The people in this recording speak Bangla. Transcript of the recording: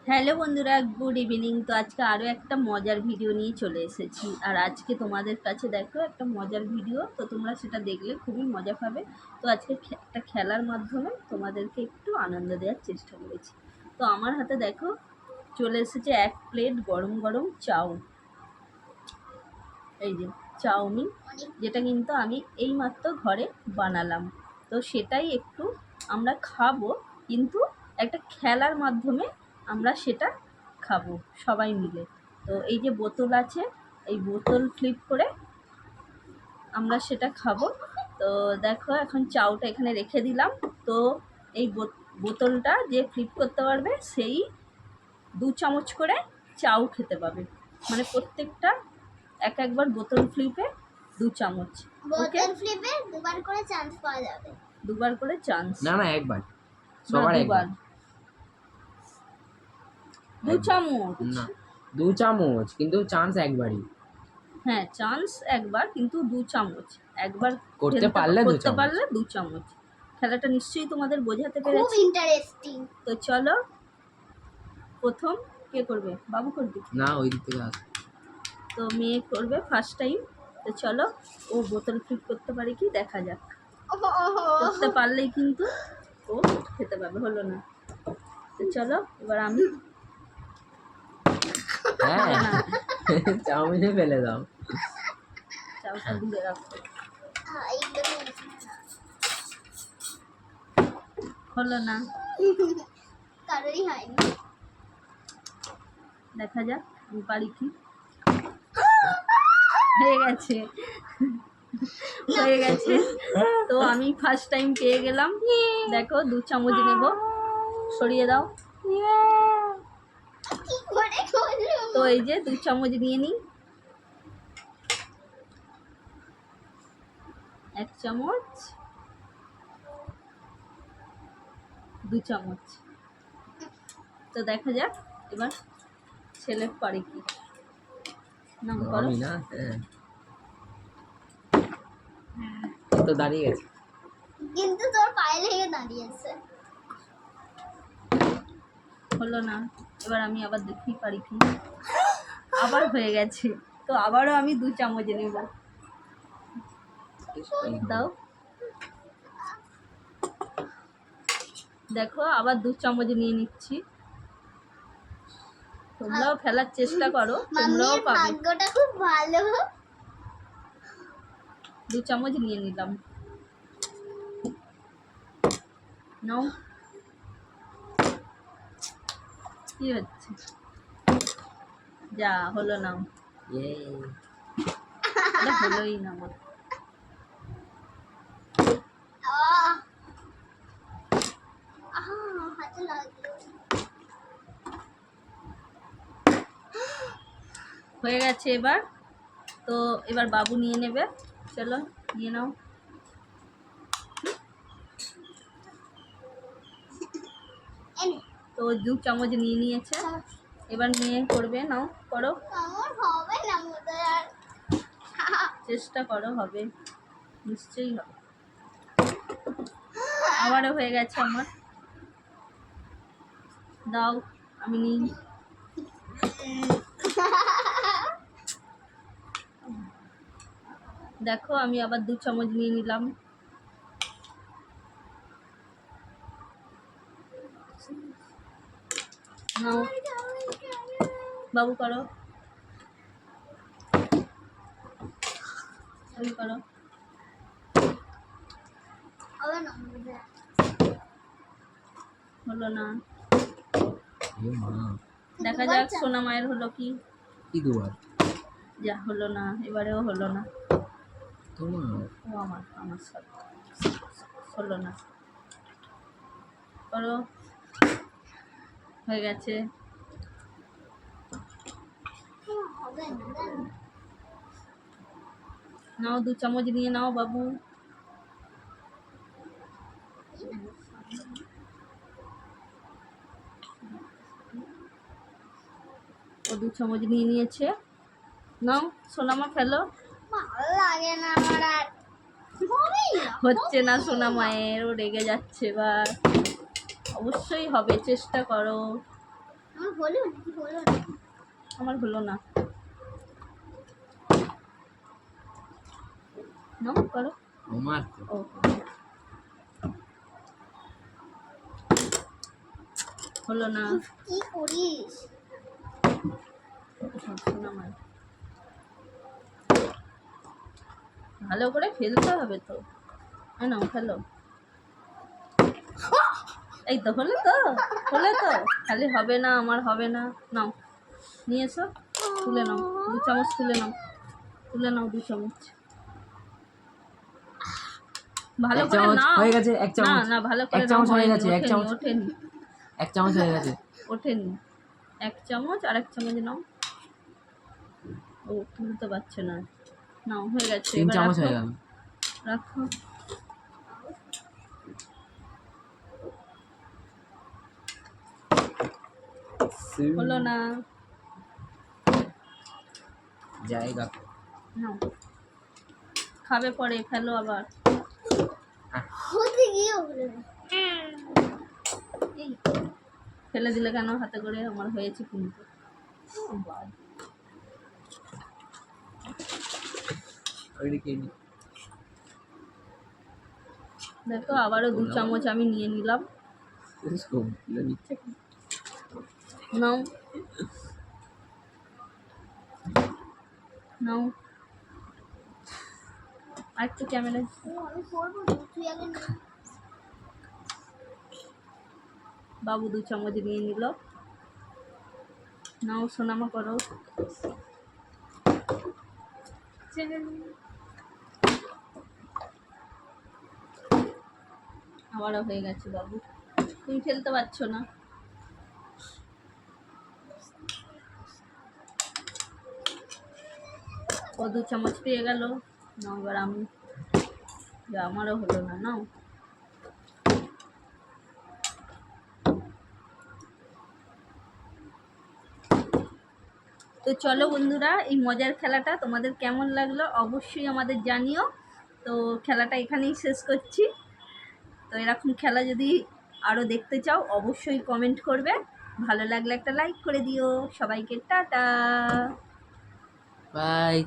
হ্যালো বন্ধুরা, গুড ইভিনিং। তো আজকে আরও একটা মজার ভিডিও নিয়ে চলে এসেছি। আর আজকে তোমাদের কাছে দেখো একটা মজার ভিডিও, তো তোমরা সেটা দেখলে খুবই মজা পাবে। তো আজকে একটা খেলার মাধ্যমে তোমাদেরকে একটু আনন্দ দেওয়ার চেষ্টা করেছি। তো আমার হাতে দেখো চলে এসেছে এক প্লেট গরম গরম চাউ। এই যে চাউমিন, যেটা কিন্তু আমি এইমাত্র ঘরে বানালাম। তো সেটাই একটু আমরা খাবো, কিন্তু একটা খেলার মাধ্যমে আমরা সেটা খাবো সবাই মিলে। তো এই যে বোতল আছে, এই বোতল ফ্লিপ করে আমরা সেটা খাবো। তো দেখো এখন চাউটা এখানে রেখে দিলাম। তো এই বোতলটা যে ফ্লিপ করতে পারবে সেই 2 চামচ করে চাউ খেতে পাবে। মানে প্রত্যেকটা একবার বোতল ফ্লিপে 2 চামচ। বোতল ফ্লিপে দুবার করে চান্স পাওয়া যাবে। দুবার করে চান্স না একবার, সবার একবার। 2 চামচ না 2 চামচ, কিন্তু চান্স একবারই। হ্যাঁ, চান্স একবার, কিন্তু 2 চামচ। একবার করতে পারলে 2 চামচ। খেলাটা নিশ্চয়ই তোমাদের বোঝাতে খুব পেরেছি। ইন্টারেস্টিং। তো চলো, প্রথম কে করবে? বাবু করবে? না, ওই দিক থেকে আসো। তো মেয়ে করবে ফার্স্ট টাইম। তো চলো, ও বোতল ফ্লিপ করতে পারে কি দেখা যাক। করতে পারলেই কিন্তু ও খেতে পাবে। হলো না? তো চলো এবার আমি। হ্যাঁ, চাউমিনে ফেলে দাও। চাউটা দিয়ে রাখো। হলো না? কারোরই হয়নি। দেখা যাক আমি পারি কি। হয়ে গেছে, হয়ে গেছে। তো আমি ফার্স্ট টাইম পেয়ে গেলাম। দেখো 2 চামচ নেব। সরিয়ে দাও। তো এই যে 2 চামচ নিয়ে নিই। 1 চামচ, 2 চামচ। তো দেখা যাক এবার ছেলে পারে কি। না করো। আমি না, তো দাঁড়িয়ে গেছে। কিন্তু তোর পায়ে লেগে দাঁড়িয়েছে। হলো না? এবার আমি আবার দেখি পারি কি। আবার হয়ে গেছে। তো আবারও আমি 2 চামচ নেব। দাও। দেখো আবার 2 চামচ নিয়ে নিচ্ছি। তোমরাও ফেলার চেষ্টা করো, তোমরাও মাম্মির পাবে। ভাগ্যটা খুব ভালো। 2 চামচ নিয়ে নিলাম। নাও। কি হচ্ছে? যা হলো না। এটা হলোই না আমার। হাতে লাগলো। হয়ে গেছে এবার। তো এবার বাবু নিয়ে নেবে। চলো নিয়ে নাও। তো 2 চামচ নিয়ে নিয়েছে। এবার নিয়ে করবে। নাও করো, আমার হবে না মতো আর। চেষ্টা করো, হবে, নিশ্চয়ই হবে। আবারও হয়ে গেছে আমার। দাও আমি নিই। দেখো আমি আবার 2 চামচ নিয়ে নিলাম। নাও বাবু করো, তুমি করো। হবে না। হলো না। মা, দেখা যাক সোনা মায়ের হলো কি। কি দুবার? যা হলো না, এবারেও হলো না। তোমার ও আমার সাথে হলো না। করো, হয়ে গেছে। হবে না। নাও 2 চামচ নিয়ে নাও বাবু। ও 2 চামচ নিয়ে নিয়েছে। নাও সোনামা ফেলো। ভালো লাগে না আমার আর। হবেই না। হচ্ছে না সোনা মায়ের, ও রেগে যাচ্ছে এবার। অবশ্যই হবে, চেষ্টা করো। আমার হলো হলো না। আমার হলো না। নাও করো। তোমার তো। ও হলো না। কি করিস? আমার ভালো করে ফেলতে হবে তো। নাও ফেলো। এই তো হলো তো, হলো তো। খালি হবে না, আমার হবে না। নাও নিয়ে এসো, তুলে নাও 2 চামচ, তুলে নাও, তুলে নাও 2 চামচ। ভালো এক করে চামচ নাও। হয়ে গেছে, এক না চামচ। না, ভালো এক করে নাও, চামচ হয়ে হয়নি, গেছে, এক ওঠেনি, চামচ। ওঠেনি, এক চামচ হয়ে গেছে। ওঠেনি। 1 চামচ আর 1 চামচ নাও। ও তুলতে পারছে না। নাও হয়ে গেছে, 3 এবার চামচ রাখো, হয়ে গেল। রাখো। হলো না। জায়গা। নাও খাবে পরে, ফেলো আবার। হতে গিয়ে হলো না। এই ফেলে দিলে কেন হাতে করে? আমার হয়েছে কিন্তু। বাদ। ওইদিকে নি। দেখো আবারও 2 চামচ আমি নিয়ে নিলাম। সবগুলো নিচ্ছে। নাও, নাও আরেকটু ক্যামেরা। আমি করবো না, তুই আগে নে। বাবু 2 চামচ নিয়ে নিল। নাও সোনামা করো। আবারও হয়ে গেছে বাবু, তুমি ফেলতে পারছো না। ও 2 চামচ পেয়ে গেল। নাও এবার আমি, যা আমারও হলো না। নাও তো চলো বন্ধুরা, এই মজার খেলাটা তোমাদের কেমন লাগলো অবশ্যই আমাদের জানিও। তো খেলাটা এখানেই শেষ করছি। তো এরকম খেলা যদি আরও দেখতে চাও অবশ্যই কমেন্ট করবে। ভালো লাগলে একটা লাইক করে দিও। সবাইকে টাটা। বাই।